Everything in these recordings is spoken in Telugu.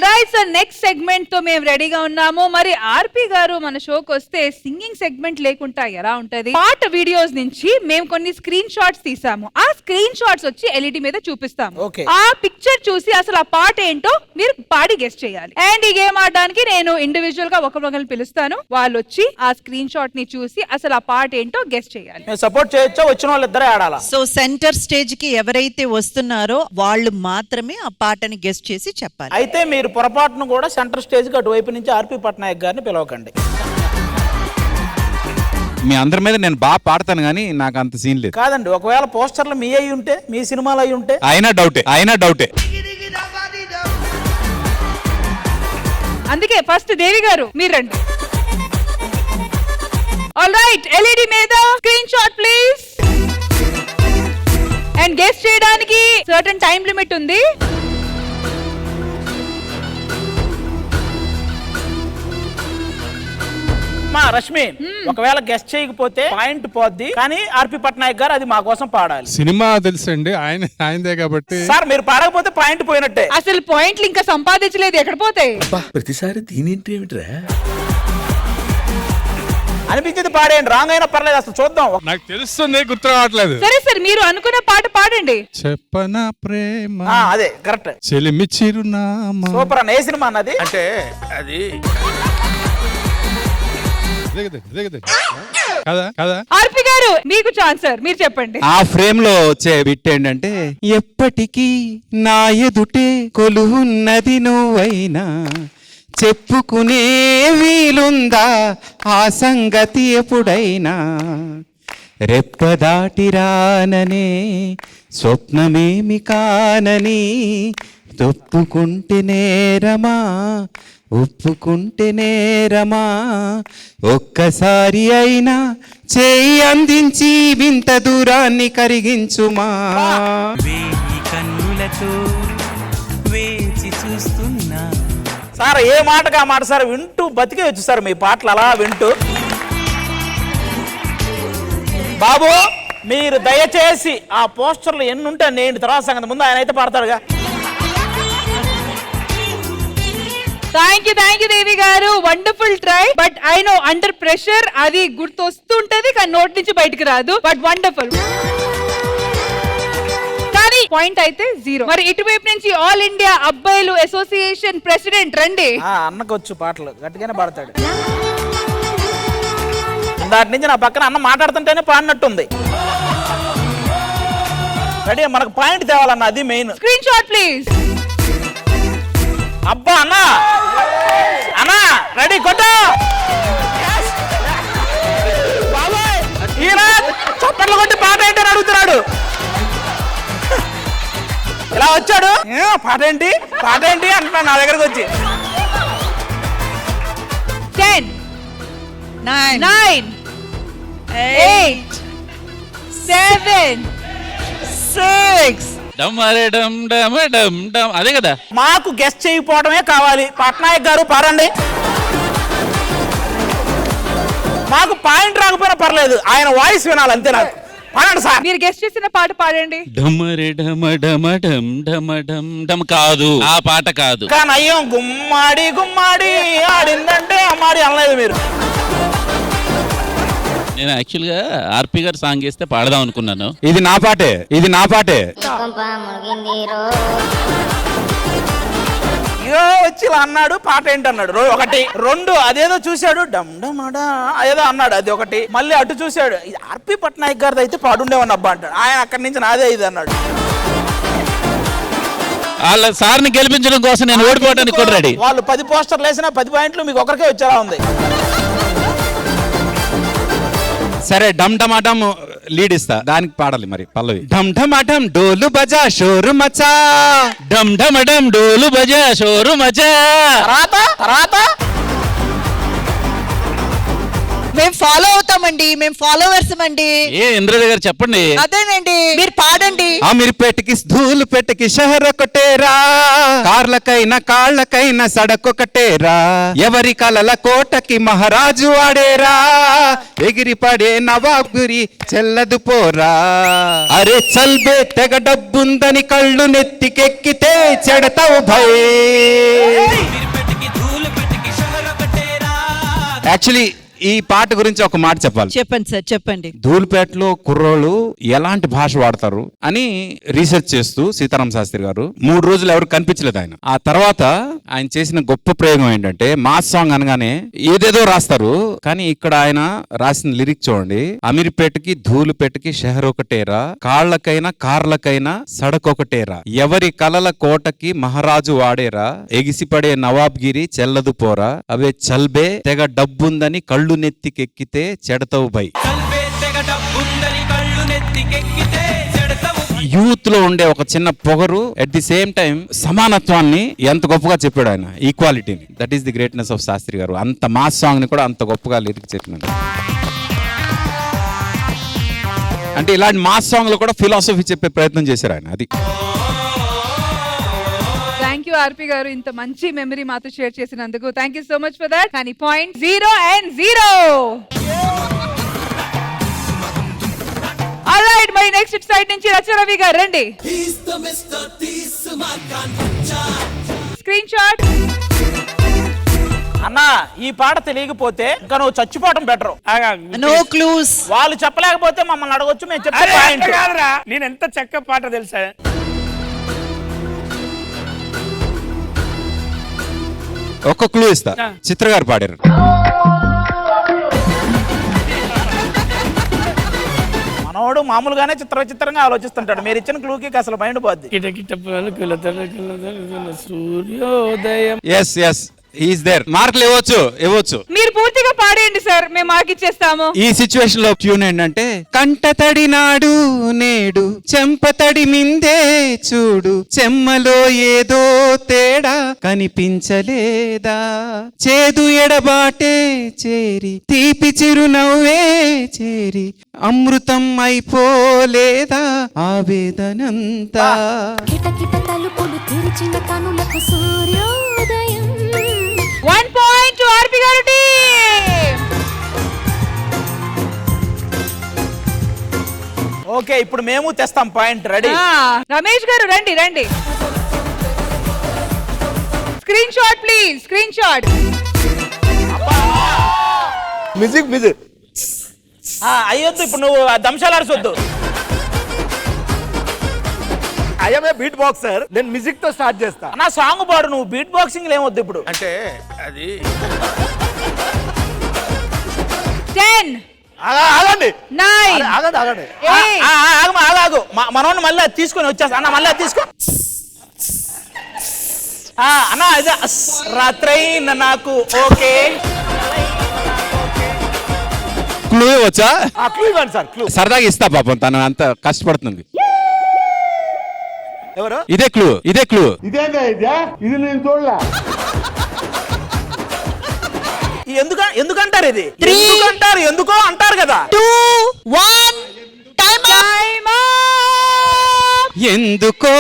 ఆల్రైట్ సార్, నెక్స్ట్ సెగ్మెంట్ తో మేము రెడీగా ఉన్నాము. మరి ఆర్పి గారు మన షోకి వస్తే సింగింగ్ సెగ్మెంట్ లేకుండా ఎలా ఉంటది? పాట వీడియోస్ నుంచి మేము కొన్ని స్క్రీన్ షాట్స్ తీసాము. ఆ స్క్రీన్ షాట్స్ వచ్చి ఎల్ఈడి మీద చూపిస్తాము. ఆ పిక్చర్ చూసి అసలు ఆ పాట ఏంటో మీరు పాడి గెస్ట్ చేయాలి. అండ్ ఈ గేమ్ ఆడడానికి నేను ఇండివిజువల్ గా ఒకరిని పిలుస్తాను. వాళ్ళు వచ్చి ఆ స్క్రీన్ షాట్ ని చూసి అసలు ఆ పాట ఏంటో గెస్ట్ చేయాలి. సపోర్ట్ చేయొచ్చా? వచ్చిన వాళ్ళు ఇద్దరే ఆడాలా? సో సెంటర్ స్టేజ్ కి ఎవరైతే వస్తున్నారో వాళ్ళు మాత్రమే ఆ పాటని గెస్ట్ చేసి చెప్పాలి. అయితే మీరు పొరపాటును కూడా సెంటర్ స్టేజ్ కి అటువైపు నుంచి ఆర్పి పట్నాయక్ గారిని పిలవకండి. మీ అందరి మీద నేను బాగా పాడతాను కానీ నాకు అంత సీన్ లేదు. కాదండి, ఒకవేళ పోస్టర్లు మీ అయి ఉంటే, మీ సినిమాలు అయి ఉంటే అయినా డౌటే. అందుకే ఫస్ట్ దేవి గారు మీరు రండి. ఆల్రైట్, ఎల్ఈడి మీద screen shot please. And guest చేయడానికి సర్టెన్ టైం లిమిట్ ఉంది. మా రష్మి, ఒకవేళ గెస్ట్ చేయకపోతే పాయింట్ పోద్ది, కానీ ఆర్పి పట్నాయక్ గారు అది మా కోసం పాడాలి. సినిమా తెలుసండి, ఆయనదే కాబట్టి. సార్ మీరు పాడకపోతే పాయింట్ పోయినట్టే. అసలు పాయింట్లు ఇంకా సంపాదించలేదు, ఎక్కడ పోతాయి? ప్రతిసారి దీనింటి ఏమిట్రా అనిపించేది పాడేయండి, రాంగ్ అయినా పర్లేదు, అసలు చూద్దాం. నాకు తెలుస్తుంది, గుర్తు రావట్లేదు. సరే సార్, మీరు అనుకున్న పాట పాడండి. చెప్పనా ప్రేమ అదే కరెక్ట్. చెలిమి చిరునామా. సూపర్ అన్న. ఏ సినిమా అన్నది? అంటే అది కదా. ఆర్పి గారు మీకు ఛాన్స్ సార్, మీరు చెప్పండి. ఆ ఫ్రేమ్ లో వచ్చే బిట్ ఏంటంటే, ఎప్పటికీ నా ఎదుటే కొలువున్నది నువ్వైనా, చెప్పుకునే వీలుందా ఆ సంగతి ఎప్పుడైనా, రెప్పదాటి రాననే స్వప్నమేమి కానని, తొప్పుకుంటే నేరమా ఒప్పుకుంటే నేరమా, ఒక్కసారి అయినా చేయి అందించి వింత దూరాన్ని కరిగించుమా. వేయి కన్నులతో వేచి చూస్తున్నా. సార్ ఏ మాటగా మాట సార్, వింటూ బతికేయచ్చు సార్ మీ పాటలు అలా వింటూ. బాబు మీరు దయచేసి ఆ పోస్టర్లు ఎన్ని ఉంటే నేను తర్వాత సంగతి, ముందు ఆయన అయితే పాడతాడుగా. థ్యాంక్ యూ దేవి గారు, wonderful try. But I know under pressure అది గుర్తొస్తుంటది కానీ నోట్ నుంచి బయటకు రాదు. బట్ వండర్ఫుల్, కానీ పాయింట్ అయితే 0. మరి ఇటువైపు నుంచి ఆల్ ఇండియా అబ్బాయిలు అసోసియేషన్ ప్రెసిడెంట్ రండి. అన్నకొచ్చు పాటలు గట్టిగానే పాడతాడు. దాటి నుంచి నా పక్కన అన్న మాట్లాడుతుంటేనే పాడినట్టుంది. రెడీ, మనకు పాయింట్ తేవాలన్న, అది మెయిన్. Screen shot please. అబ్బా అన్న అన్నా రెడీ, కొట్టు. బాబాయ్ చప్పట్లు కొట్టి పాట ఏంటని అడుగుతున్నాడు. ఇలా వచ్చాడు, పాట ఏంటి అంటున్నాడు నా దగ్గరకు వచ్చి. 10 9 8 7 6. అదే కదా. మాకు గెస్ట్ చేయకపోవడమే కావాలి. పట్నాయక్ గారు పాడండి. మాకు పాయింట్ రాకపోయినా పర్లేదు, ఆయన వాయిస్ వినాలి అంతే. నాకు పాడండి సార్. మీరు గెస్ట్ చేసిన పాట పాడండి. కాదు, ఆ పాట కాదు. కానీ అయ్యో గుమ్మాడి గుమ్మాడి ఆడిందంటే అమ్మాడి అనలేదు మీరు. నేను యాక్చువల్ గా ఆర్పి గారు సాంగ్ చేస్తే పాడదాం అనుకున్నాను. ఇది నా పాటే. ఇగో వచ్చి ఇలా అన్నాడు, పాట ఏంటి అన్నాడు. 1 2 అదేదో చూశాడు, డమ్ డమ్ అదేదో అన్నాడు, అది 1. మళ్ళీ అటు చూశాడు, ఇది ఆర్పి పట్నాయక్ గారిది అయితే పాడుండేవని అబ్బా అంటాడు. ఆయన అక్కడి నుంచి నాదే ఇది అన్నాడు. వాళ్ళ సార్ని గెలిపించడం కోసం నేను ఓడిపోవడానికి కూడా రెడీ. వాళ్ళు 10 పోస్టర్లు వేసినా 10 పాయింట్లు మీకు ఒకరికే వచ్చేలా ఉంది. సరే, డమ్ డమాటం లీడ్ ఇస్తా, దానికి పాడాలి మరి పల్లవి. ఢమ్ ఢమాటం డోలు బజా షోరు మచా, ఢమ్ ఢమటం డోలు బజా షోరు మచా. తర్వాత మేము ఫాలో అవుతామండి, మేము ఫాలోవర్స్ అండి. ఏ ఇంద్రజ గారు చెప్పండి. అదేనండి, మీరు పాడండి. అమీర్పేటకి ధూలు పెట్టకి షహర్ ఒకటేరా, కార్లకైనా కాళ్ళకైనా సడకొకటేరా, ఎవరి కలల కోటకి మహారాజు ఆడేరా, ఎగిరి పడే నవాబురి చెల్లదు పోరా. అరే చల్బే తెగ డబ్బుందని కళ్ళు నెత్తికెక్కితే చెడతావు భయ్. యాక్చువల్లీ ఈ పాట గురించి ఒక మాట చెప్పాలి. చెప్పండి సార్, చెప్పండి. ధూళిపేటలో కుర్రోళ్ళు ఎలాంటి భాష వాడతారు అని రీసెర్చ్ చేస్తూ సీతారామ శాస్త్రి గారు 3 రోజులు ఎవరు కనిపించలేదు ఆయన. ఆ తర్వాత ఆయన చేసిన గొప్ప ప్రయోగం ఏంటంటే మాస్ సాంగ్ అనగానే ఏదేదో రాస్తారు, కానీ ఇక్కడ ఆయన రాసిన లిరిక్ చూడండి. అమీర్పేటకి ధూళిపేటకి షహర్ ఒకటేరా, కాళ్ళకైనా కార్లకైనా సడకొకటేరా, ఎవరి కలల కోటకి మహారాజు వాడేరా, ఎగిసిపడే నవాబ్గిరి చెల్లదు పోరా, అవే చల్బే తెగ డబ్బుందని కళ్ళు నెత్తికెక్కితే చెడతావు బై. యూత్ లో ఉండే ఒక చిన్న పొగరు, అట్ ది సేమ్ టైం సమానత్వాన్ని ఎంత గొప్పగా చెప్పాడు ఆయన, ఈక్వాలిటీని. That is the greatness of Shastri గారు. అంత మాస్ సాంగ్ ని కూడా అంత గొప్పగా లిరిక్ చెప్పినాడు. అంటే ఇలాంటి మాస్ సాంగ్ లో కూడా ఫిలాసఫీ చెప్పే ప్రయత్నం చేశారు ఆయన. అది థ్యాంక్ యూ ఆర్పి గారు, ఇంత మంచి మెమరీ మాతో షేర్ చేసినందుకు. Thank you so much for that. కానీ పాయింట్ 0 and 0. ఆల్రైట్, మరి నెక్స్ట్ సైడ్ నుంచి రచరవి గారు రండి. Screen shot. అన్నా ఈ పాట తెలియకపోతే ఇంకా నువ్వు చచ్చిపోవటం బెటర్. No clues. వాళ్ళు చెప్పలేకపోతే మమ్మల్ని అడగొచ్చు, మేము చెప్తే పాయింట్. కాదురా, నేను ఎంత చక్క పాట తెలుసా. ఒక క్లూ ఇస్తా, చిత్ర గారు పాడారు. మనోడు మామూలుగానే చిత్రంగా ఆలోచిస్తుంటాడు. మీరు ఇచ్చిన క్లూకి అసలు మైండ్ పోద్ది. సూర్యోదయం. Yes yes, is there. మార్కులు ఇవ్వచ్చు. మీరు పూర్తిగా పాడేయండి సార్, మేము మార్క్ ఇచ్చేస్తాము. ఈ సిచ్యువేషన్ లో ట్యూన్ ఏంటంటే, కంట తడి నాడు నేడు చెంపతడి మిందే చూడు, చెమ్మలో ఏదో తేడా కనిపించలేదా, చేదు ఎడబాటే చేరి తీపి చిరునవ్వే చేరి అమృతం అయిపోలేదా ఆవేదనంతా. కిటకిట తలుపులు తెరిచిన కనులకు సూర్యోదయం. 1 point to ఆర్పి గారు టీమ్. ఓకే, ఇప్పుడు మేము తెస్తాం పాయింట్. రెడీ? రమేష్ గారు రండి. Screenshot please, screenshot. Music అయ్యొద్దు, ఇప్పుడు నువ్వు దంశాలాడొద్దు. ఐఎమ్ ఏ బీట్ బాక్సర్, నేను మ్యూజిక్ తో స్టార్ట్ చేస్తా. నా సాంగ్ పాడు, నువ్వు బీట్ బాక్సింగ్ ఏమొద్దు ఇప్పుడు. అంటే అది 10 ఆగండి 9 ఆగండి. 8 ఆగు. మనోడిని మళ్ళీ అది తీసుకొని వచ్చేస్తా అన్న. మళ్ళీ అది తీసుకో అన్న. ఇది రాత్రైన నాకు ఓకే. క్లూ ఇవ్వచ్చా? క్లూ ఇవ్వండి సార్. క్లూ సరదాగా ఇస్తా, పాపం తను అంత కష్టపడుతుంది. ఎవరు? ఇదే క్లూ. ఇది నేను చూడలే. ఎందుకంటారు ఇది? ఎందుకో అంటారు కదా. 2 1 టైమ్. ఎందుకో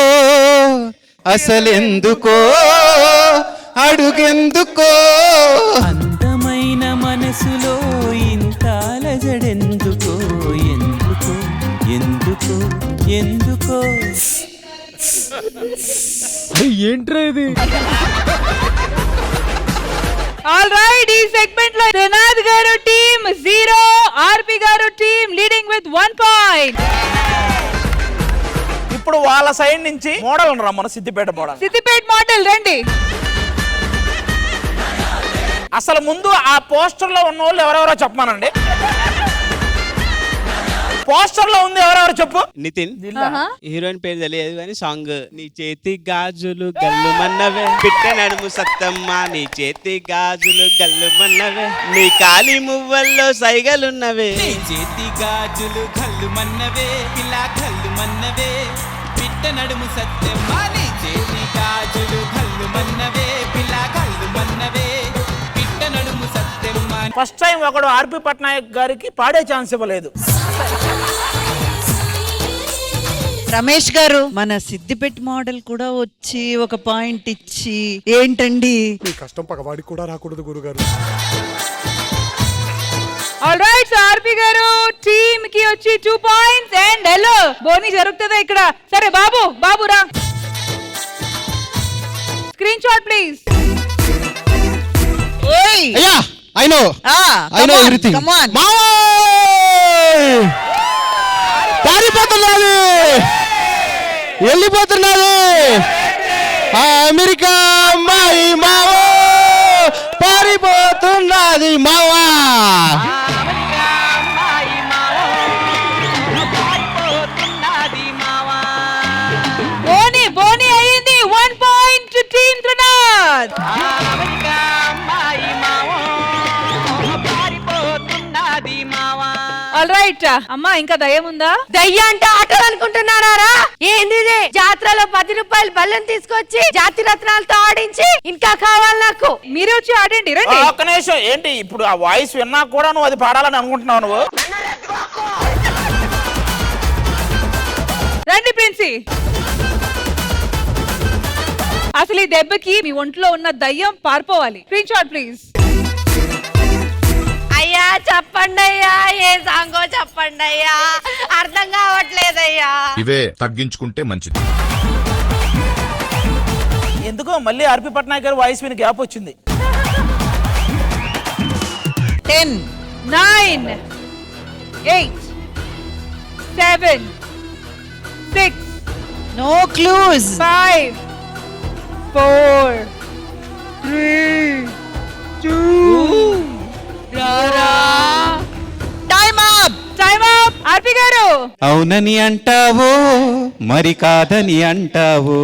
అసలెందుకో అడుగెందుకో, అందమైన మనసులో ఇంత అలజడెందుకో, ఎందుకో ఏంట్రా ఇది? ఆల్ రైట్, ఈ సెగ్మెంట్ లో త్రినాథ్ గారు టీమ్ 0, ఆర్పి గారు టీమ్ లీడింగ్ విత్ 1 పాయింట్. ఇప్పుడు వాళ్ళ సైడ్ నుంచి మోడల్ రమ్మను, సిద్దిపేట మోడల్ రండి. అసలు ముందు ఆ పోస్టర్ లో ఉన్న వాళ్ళు ఎవరెవరో చెప్పమానండి. పోస్టర్ లో ఉంది ఎవరెవరు చెప్పు. నితిన్, హీరోయిన్ పేరు తెలియదు కానీ సాంగ్. నీ చేతి గాజులు గల్లు మన్నవే, పిట్ట నడుము సత్తమ్మ, నీ చేతి గాజులు గల్లు మన్నవే, నీ కాలి మువ్వల్లో సైగలున్నవే, నీ చేతి గాజులు గల్లు మన్నవే, పిల్ల గల్లు మన్నవే, పిట్ట నడుము సత్తమ్మ, నీ చేతి గాజులు గల్లు మన్నవే, పిల్ల గల్లు మన్నవే, పిట్ట నడుము సత్తమ్మ. ఫస్ట్ టైం ఒకడు ఆర్పి పట్నాయక్ గారికి పాడే ఛాన్స్ ఇవ్వలేదు. రమేష్ గారు, మన సిద్దిపేట మోడల్ కూడా వచ్చి ఒక పాయింట్ ఇచ్చి ఏంటండి మీ కష్టం పగవాడికి కూడా రాకూడదు గురుగారు. ఆల్రైట్ ఆర్పి గారు టీమ్ కి వచ్చి 2 పాయింట్స్ అండ్ హలో బోని జరుగుతుందా ఇక్కడ? సరే బాబు రా, స్క్రీన్ షాట్ ప్లీజ్. అయ్యా ఐ నో ఎవ్రీథింగ్. పారిపోతున్నది, వెళ్ళిపోతున్నది అమెరికా అమ్మాయి మావో, పారిపోతున్నది మావా. బోని అయ్యింది 1 point to team Trinath. Alright అమ్మా, ఇంకా దయ్యం ఉందా? దయ్య అంటే ఆటలు అనుకుంటున్నారా? ఏంది ఇది? జాతరలో 10 రూపాయలు బల్లం తీసుకొచ్చి జాతి రత్నాలతో ఆడించి ఇంకా కావాలి నాకు. మీరే వచ్చి ఆడండి రండి. ఒక్క నిమిషం, ఏంటి ఇప్పుడు ఆ వాయిస్ విన్నా కూడా నువ్వు అది పాడాలని అనుకుంటున్నావు నువ్వు? రండి ప్రిన్సీ. అసలు ఈ దెబ్బకి మీ ఒంట్లో ఉన్న దయ్యం పారిపోవాలి. Screen shot please. అయ్యా చెప్పండి అయ్యా, ఏ సాంగో చెప్పండి అయ్యా, అర్థం కావట్లేదయ్యా. ఇవే తగ్గించుకుంటే మంచిది. ఎందుకో మళ్ళీ ఆర్పి పట్నాయక్ గారి వాయిస్ విని గ్యాప్ వచ్చింది. 10 9 8 7 6 no clues. 5 4 3 2 time up. RP గారు అవునని అంటావో మరి కాదని అంటావో,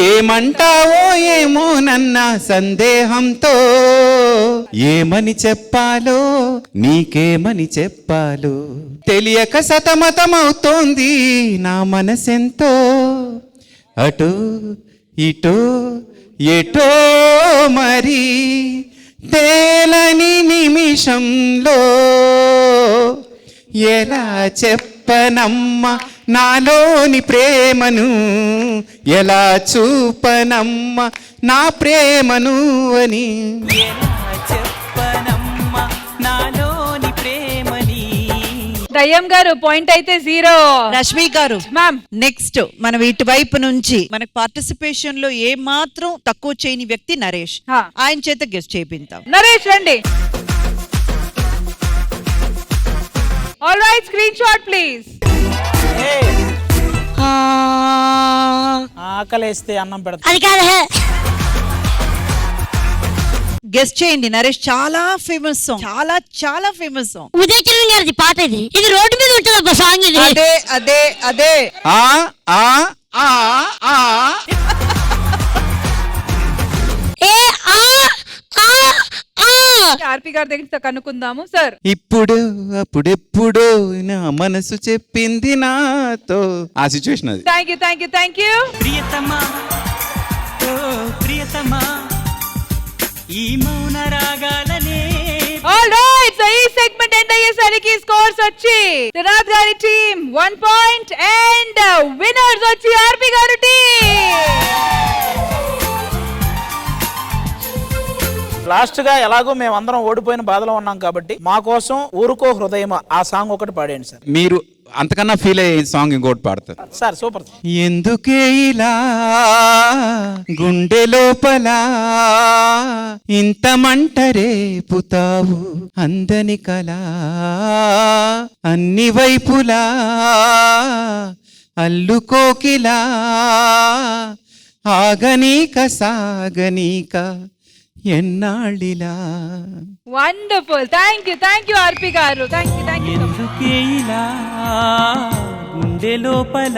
ఏమంటావో ఏమో నన్న సందేహంతో, ఏమని చెప్పాలో నీకేమని చెప్పాలో తెలియక సతమతమవుతోంది నా మనసెంతో. అటో ఇటో ఎటో మరి తేలని నిమిషంలో ఎలా చెప్పనమ్మ నాలోని ప్రేమను, ఎలా చూపనమ్మ నా ప్రేమను అని. దయ్యం గారు పాయింట్ అయితే 0. రష్మి గారు మ్యామ్, నెక్స్ట్ మనం ఇటువైపు నుంచి మనకు పార్టిసిపేషన్ లో ఏ మాత్రం తక్కువ చేయని వ్యక్తి నరేష్. హా. ఆయన చేత గెస్ట్ చేయిద్దాం. నరేష్ రండి. Alright screenshot please. ఆకలేస్తే అన్నం పెడతా. అది కాదు, గెస్ట్ చేయండి. నరేష్ చాలా ఫేమస్ సాంగ్, చాలా ఫేమస్ సాంగ్. ఉదయ్ కిరణ్ గారిది పాట ఇది. ఇది రోడ్డు మీద ఉంటుంది సాంగ్ ఇది. అదే ఆ ఆ ఆ ఆ ఏ ఆ ఆ ఆ. ఆర్పి గారి దగ్గర కనుక్కుందాము సార్. ఇప్పుడు అప్పుడెప్పుడు నా మనసు చెప్పింది నాతో, ఆ సిచ్యువేషన్ అది. Thank you. ప్రియతమా ఓ ప్రియతమా ఈ మౌన రాగాలనే. ఆల్రైట్, ఈ సెగ్మెంట్ ఎండ్ అయ్యేసరికి స్కోర్స్ వచ్చి త్రినాథ్ గారి టీమ్ 1 పాయింట్ అండ్ విన్నర్స్ వచ్చి ఆర్పి గారి టీమ్. లాస్ట్ గా ఎలాగో మేమందరం ఓడిపోయిన బాధలో ఉన్నాం కాబట్టి మా కోసం ఊరుకో హృదయమా ఆ సాంగ్ ఒకటి పాడేయండి సార్. మీరు అంతకన్నా ఫీల్ అయ్యే సాంగ్ ఇంకోటి పాడతారు సార్. సూపర్. ఎందుకే ఇలా గుండె లోపల ఇంత మంట రేపుతావు, అందని కలా అన్ని వైపులా అల్లుకోకిలా, ఆగనీక సాగనీక ఎన్నాళ్ళిలా. వండర్ఫుల్. థ్యాంక్ యూ ఆర్పి గారు. Thank you. ఎందుకే ఇలా గుండె లోపల